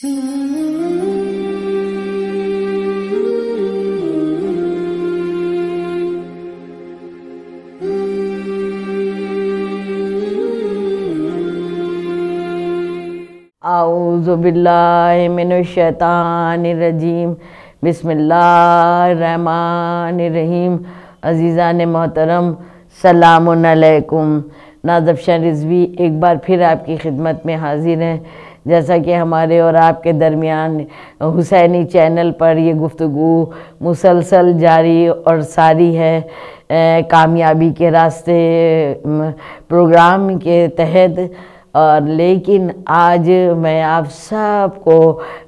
اعوذ باللہ من الشیطان الرجیم، بسم اللہ الرحمن الرحیم۔ عزیزان محترم، سلام علیکم۔ نازفشاں رضوی ایک بار پھر آپ کی خدمت میں حاضر ہیں۔ جیسا کہ ہمارے اور آپ کے درمیان حسینی چینل پر یہ گفتگو مسلسل جاری اور ساری ہے، کامیابی کے راستے پروگرام کے تحت، اور لیکن آج میں آپ سب کو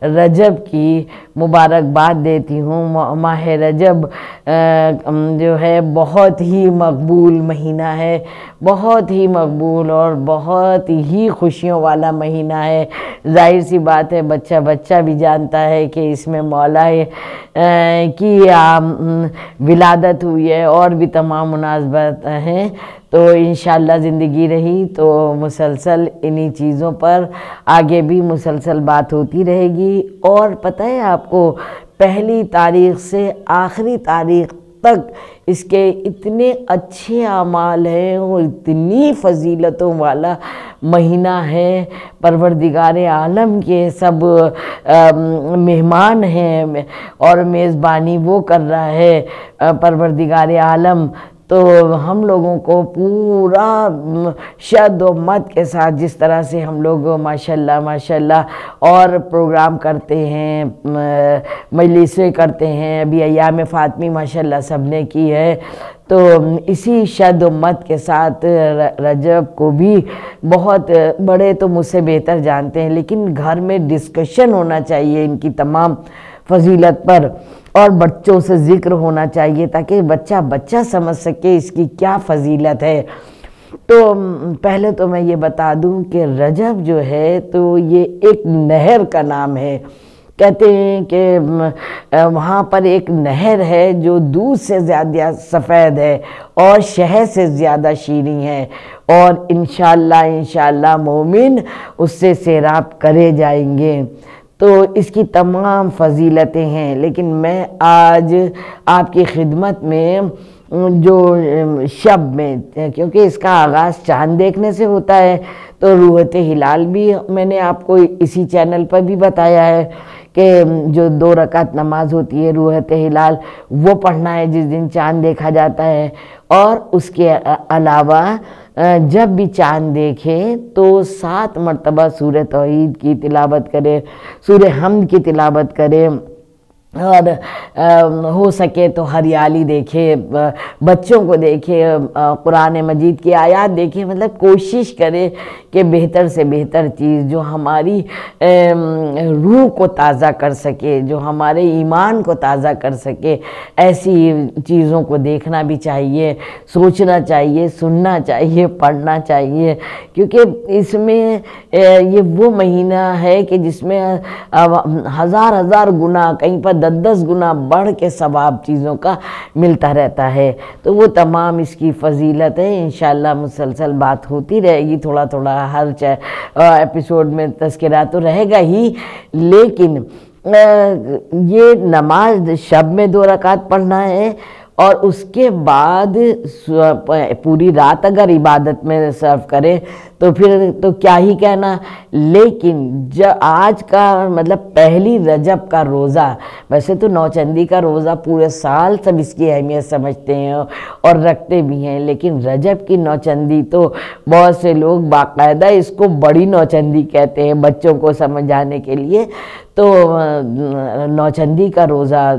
رجب کی مبارکباد دیتی ہوں۔ ماہ رجب جو ہے بہت ہی مقبول مہینہ ہے، بہت ہی مقبول اور بہت ہی خوشیوں والا مہینہ ہے۔ ظاہر سی بات ہے، بچہ بھی جانتا ہے کہ اس میں مولا کی ولادت ہوئی ہے، اور بھی تمام مناسبات ہیں۔ تو انشاءاللہ زندگی رہی تو مسلسل انہی چیزوں پر آگے بھی مسلسل بات ہوتی رہے گی۔ اور پتہ ہے آپ کو، پہلی تاریخ سے آخری تاریخ تک اس کے اتنے اچھے اعمال ہیں اور اتنی فضیلتوں والا مہینہ ہے۔ پروردگار عالم کے سب مہمان ہیں اور میزبانی وہ کر رہا ہے پروردگار عالم۔ تو ہم لوگوں کو پورا شد و مت کے ساتھ، جس طرح سے ہم لوگ ماشاءاللہ اور پروگرام کرتے ہیں، مجلسیں کرتے ہیں، ابھی ایام فاطمی ماشاءاللہ سب نے کی ہے، تو اسی شد و مت کے ساتھ رجب کو بھی بہت بڑے تو مجھ سے بہتر جانتے ہیں، لیکن گھر میں ڈسکشن ہونا چاہیے ان کی تمام فضیلت پر، اور بچوں سے ذکر ہونا چاہیے تاکہ بچہ سمجھ سکے اس کی کیا فضیلت ہے۔ تو پہلے تو میں یہ بتا دوں کہ رجب جو ہے تو یہ ایک نہر کا نام ہے۔ کہتے ہیں کہ وہاں پر ایک نہر ہے جو دودھ سے زیادہ سفید ہے اور شہد سے زیادہ شیریں ہے، اور انشاءاللہ مومن اس سے سیراب کرے جائیں گے۔ تو اس کی تمام فضیلتیں ہیں، لیکن میں آج آپ کی خدمت میں جو شب میں، کیونکہ اس کا آغاز چاند دیکھنے سے ہوتا ہے، تو روحت ہلال بھی میں نے آپ کو اسی چینل پر بھی بتایا ہے کہ جو 2 رکعت نماز ہوتی ہے روحت ہلال، وہ پڑھنا ہے جس دن چاند دیکھا جاتا ہے۔ اور اس کے علاوہ جب بھی چاند دیکھے تو 7 مرتبہ سورہ توحید کی تلاوت کرے، سورہ حمد کی تلاوت کرے، اور ہو سکے تو ہریالی دیکھے، بچوں کو دیکھے، قرآن مجید کی آیات دیکھے، مطلب کوشش کرے کہ بہتر سے بہتر چیز جو ہماری روح کو تازہ کر سکے، جو ہمارے ایمان کو تازہ کر سکے، ایسی چیزوں کو دیکھنا بھی چاہیے، سوچنا چاہیے، سننا چاہیے، پڑھنا چاہیے، کیونکہ اس میں یہ وہ مہینہ ہے کہ جس میں ہزار گناہ، کہیں پر 10 گنا بڑھ کے ثواب چیزوں کا ملتا رہتا ہے۔ تو وہ تمام اس کی فضیلت ہے۔ انشاءاللہ مسلسل بات ہوتی رہے گی، تھوڑا ہر ایپیسوڈ میں تذکرہ تو رہے گا ہی، لیکن یہ نماز شب میں 2 رکعت پڑھنا ہے، اور اس کے بعد پوری رات اگر عبادت میں صرف کرے تو پھر تو کیا ہی کہنا۔ لیکن آج کا مطلب پہلی رجب کا روزہ، ویسے تو نوچندی کا روزہ پورے سال سب اس کی اہمیت سمجھتے ہیں اور رکھتے بھی ہیں، لیکن رجب کی نوچندی تو بہت سے لوگ باقاعدہ اس کو بڑی نوچندی کہتے ہیں بچوں کو سمجھانے کے لیے۔ تو نوچندی کا روزہ،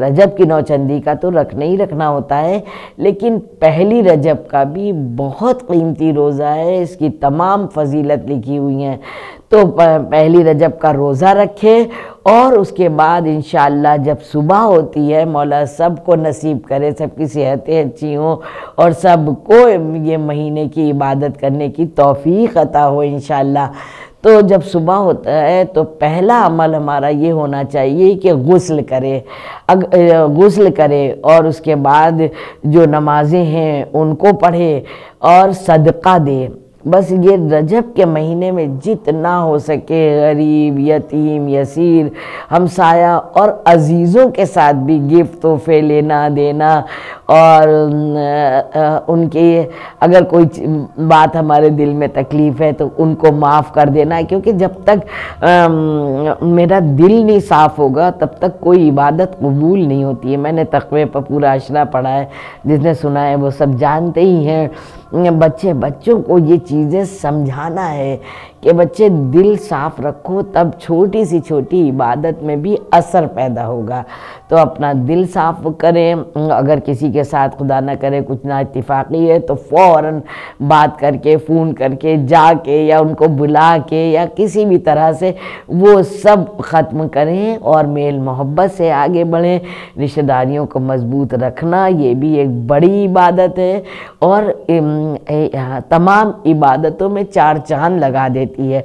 رجب کی نوچندی کا تو رکھنا ہوتا ہے، لیکن پہلی رجب کا بھی بہت قیمتی روزہ ہے، اس کی تمام فضیلت لکھی ہوئی ہیں۔ تو پہلی رجب کا روزہ رکھے، اور اس کے بعد انشاءاللہ جب صبح ہوتی ہے، مولا سب کو نصیب کرے، سب کی صحتیں اچھی ہوں اور سب کو یہ مہینے کی عبادت کرنے کی توفیق عطا ہو انشاءاللہ۔ تو جب صبح ہوتا ہے تو پہلا عمل ہمارا یہ ہونا چاہیے کہ غسل کرے، اور اس کے بعد جو نمازیں ہیں ان کو پڑھے اور صدقہ دے۔ بس یہ رجب کے مہینے میں جتنا ہو سکے غریب، یتیم، یسیر، ہمسایہ اور عزیزوں کے ساتھ بھی گفٹ تحفے لینا دینا، اور ان کے اگر کوئی بات ہمارے دل میں تکلیف ہے تو ان کو معاف کر دینا، کیونکہ جب تک میرا دل نہیں صاف ہوگا تب تک کوئی عبادت قبول نہیں ہوتی ہے۔ میں نے تقوی پر پورا اشرا پڑھا ہے، جس نے سنا ہے وہ سب جانتے ہی ہیں۔ بچوں کو یہ چیزیں سمجھانا ہے کہ بچے دل صاف رکھو، تب چھوٹی سی چھوٹی عبادت میں بھی اثر پیدا ہوگا۔ تو اپنا دل صاف کریں، اگر کسی کے ساتھ خدا نہ کرے کچھ نا اتفاقی ہے تو فوراً بات کر کے، فون کر کے، جا کے یا ان کو بلا کے یا کسی بھی طرح سے وہ سب ختم کریں اور میل محبت سے آگے بڑھیں۔ رشتہ داریوں کو مضبوط رکھنا یہ بھی ایک بڑی عبادت ہے، اور تمام عبادتوں میں چار چاند لگا دیتی ہے۔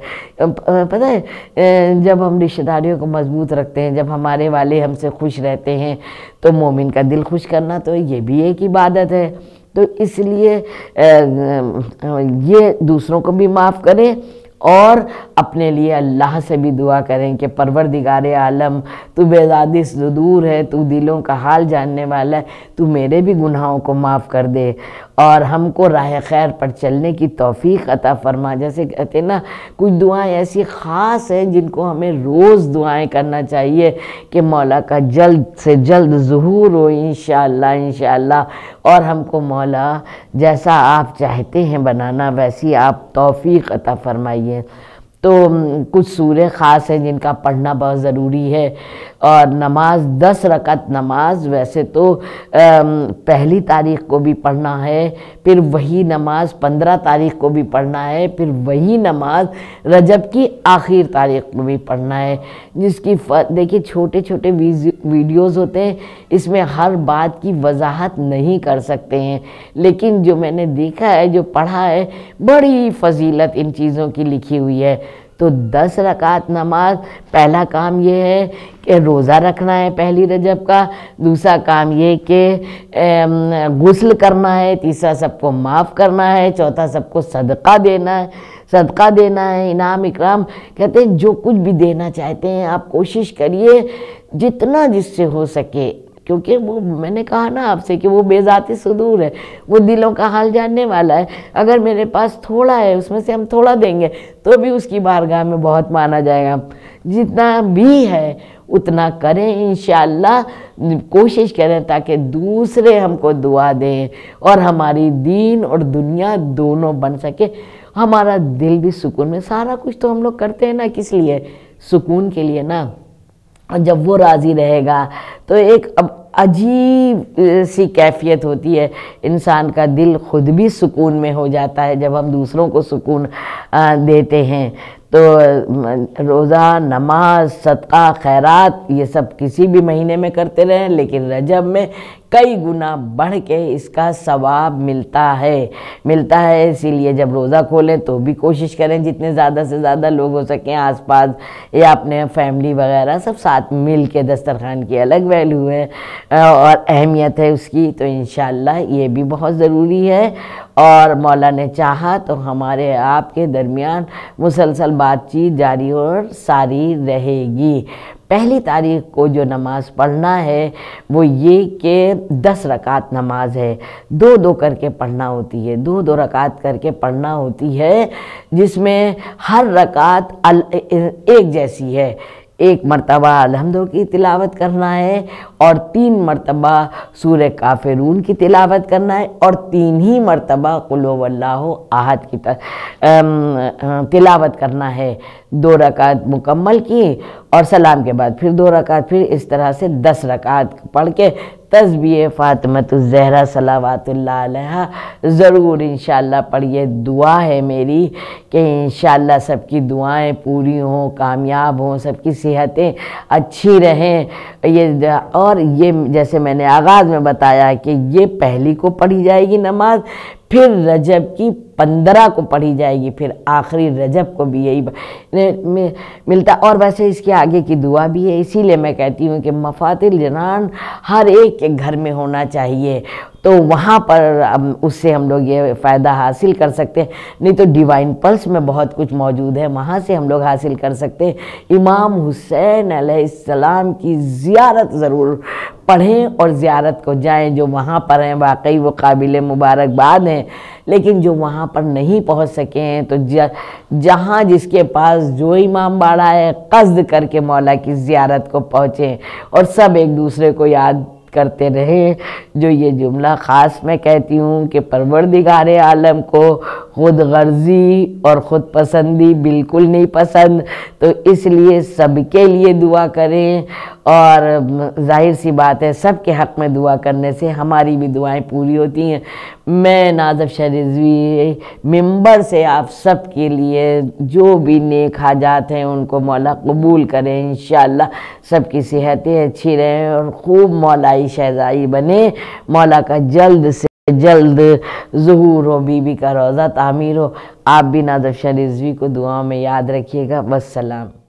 پتہ ہے جب ہم رشتہ داریوں کو مضبوط رکھتے ہیں، جب ہمارے والے ہم سے خوش رہتے ہیں، تو مومن کا دل خوش کرنا تو یہ بھی ایک عبادت ہے۔ تو اس لیے یہ دوسروں کو بھی معاف کریں اور اپنے لیے اللہ سے بھی دعا کریں کہ پروردگار عالم، تو بیزادی صدور ہے، تو دلوں کا حال جاننے والا ہے، تو میرے بھی گناہوں کو معاف کر دے اور ہم کو راہ خیر پر چلنے کی توفیق عطا فرما۔ جیسے کہتے ہیں نا، کچھ دعائیں ایسی خاص ہیں جن کو ہمیں روز دعائیں کرنا چاہیے کہ مولا کا جلد سے جلد ظہور ہو انشاءاللہ انشاءاللہ، اور ہم کو مولا جیسا آپ چاہتے ہیں بنانا ویسی آپ توفیق عطا فرمائیے۔ تو کچھ سورے خاص ہیں جن کا پڑھنا بہت ضروری ہے، اور نماز 10 رکعت نماز ویسے تو پہلی تاریخ کو بھی پڑھنا ہے، پھر وہی نماز 15 تاریخ کو بھی پڑھنا ہے، پھر وہی نماز رجب کی آخر تاریخ کو بھی پڑھنا ہے، جس کی دیکھیے چھوٹے چھوٹے ویڈیوز ہوتے ہیں، اس میں ہر بات کی وضاحت نہیں کر سکتے ہیں، لیکن جو میں نے دیکھا ہے، جو پڑھا ہے، بڑی فضیلت ان چیزوں کی لکھی ہوئی ہے۔ تو 10 رکعت نماز، پہلا کام یہ ہے کہ روزہ رکھنا ہے پہلی رجب کا، دوسرا کام یہ کہ غسل کرنا ہے، تیسرا سب کو معاف کرنا ہے، چوتھا سب کو صدقہ دینا ہے، انعام اکرام کہتے ہیں جو کچھ بھی دینا چاہتے ہیں آپ کوشش کریے جتنا جس سے ہو سکے، کیونکہ وہ میں نے کہا نا آپ سے کہ وہ بے ذاتی صدور ہے، وہ دلوں کا حال جاننے والا ہے۔ اگر میرے پاس تھوڑا ہے اس میں سے ہم تھوڑا دیں گے تو بھی اس کی بارگاہ میں بہت مانا جائے گا، جتنا بھی ہے اتنا کریں انشاءاللہ، کوشش کریں تاکہ دوسرے ہم کو دعا دیں اور ہماری دین اور دنیا دونوں بن سکے، ہمارا دل بھی سکون میں۔ سارا کچھ تو ہم لوگ کرتے ہیں نا کس لیے؟ سکون کے لیے نا، اور جب وہ راضی رہے گا تو ایک عجیب سی کیفیت ہوتی ہے، انسان کا دل خود بھی سکون میں ہو جاتا ہے جب ہم دوسروں کو سکون دیتے ہیں۔ تو روزہ، نماز، صدقہ، خیرات یہ سب کسی بھی مہینے میں کرتے رہیں، لیکن رجب میں کئی گنا بڑھ کے اس کا ثواب ملتا ہے۔ اسی لیے جب روزہ کھولیں تو بھی کوشش کریں جتنے زیادہ سے زیادہ لوگ ہو سکیں آس پاس یا اپنے فیملی وغیرہ سب ساتھ مل کے، دسترخوان کی الگ ویلیو ہے اور اہمیت ہے اس کی، تو انشاءاللہ یہ بھی بہت ضروری ہے۔ اور مولا نے چاہا تو ہمارے آپ کے درمیان مسلسل بات چیت جاری اور ساری رہے گی۔ پہلی تاریخ کو جو نماز پڑھنا ہے وہ یہ کہ 10 رکعت نماز ہے، 2 کر کے پڑھنا ہوتی ہے، 2 رکعت کر کے پڑھنا ہوتی ہے، جس میں ہر رکعت ایک جیسی ہے۔ 1 مرتبہ الحمدو کی تلاوت کرنا ہے اور 3 مرتبہ سورہ کافرون کی تلاوت کرنا ہے اور 3 ہی مرتبہ قل هو اللہ احد کی تلاوت کرنا ہے۔ 2 رکعت مکمل کی اور سلام کے بعد پھر 2 رکعت، پھر اس طرح سے 10 رکعت پڑھ کے تسبیح فاطمۃ الزہرا صلوات اللہ علیہا ضرور انشاءاللہ پڑھیے۔ دعا ہے میری کہ انشاءاللہ سب کی دعائیں پوری ہوں، کامیاب ہوں، سب کی صحتیں اچھی رہیں۔ اور یہ جیسے میں نے آغاز میں بتایا کہ یہ پہلی کو پڑھی جائے گی نماز، پھر رجب کی 15 کو پڑھی جائے گی، پھر آخری رجب کو بھی یہی ملتا، اور ویسے اس کے آگے کی دعا بھی ہے۔ اسی لیے میں کہتی ہوں کہ مفاتل جنان ہر ایک کے گھر میں ہونا چاہیے، تو وہاں پر اس سے ہم لوگ یہ فائدہ حاصل کر سکتے ہیں، نہیں تو ڈیوائن پلس میں بہت کچھ موجود ہے، وہاں سے ہم لوگ حاصل کر سکتے ہیں۔ امام حسین علیہ السلام کی زیارت ضرور پڑھیں اور زیارت کو جائیں، جو وہاں پر ہیں واقعی وہ قابل مبارکباد ہیں، لیکن جو وہاں پر نہیں پہنچ سکے ہیں تو جہاں جس کے پاس جو امام باڑہ ہے قصد کر کے مولا کی زیارت کو پہنچیں اور سب ایک دوسرے کو یاد کرتے رہیں۔ جو یہ جملہ خاص میں کہتی ہوں کہ پروردگار عالم کو خود غرضی اور خود پسندی بالکل نہیں پسند، تو اس لیے سب کے لیے دعا کریں، اور ظاہر سی بات ہے سب کے حق میں دعا کرنے سے ہماری بھی دعائیں پوری ہوتی ہیں۔ میں نازف شاہ رضوی ممبر سے آپ سب کے لیے جو بھی نیک حاجات ہیں ان کو مولا قبول کریں، انشاءاللہ سب کی صحتیں اچھی رہیں اور خوب مولائی شہزائی بنے، مولا کا جلد سے جلد ظہور ہو، بی بی کا روضہ تعمیر ہو۔ آپ بھی نازف شاہ رضوی کو دعاؤں میں یاد رکھیے گا۔ والسلام۔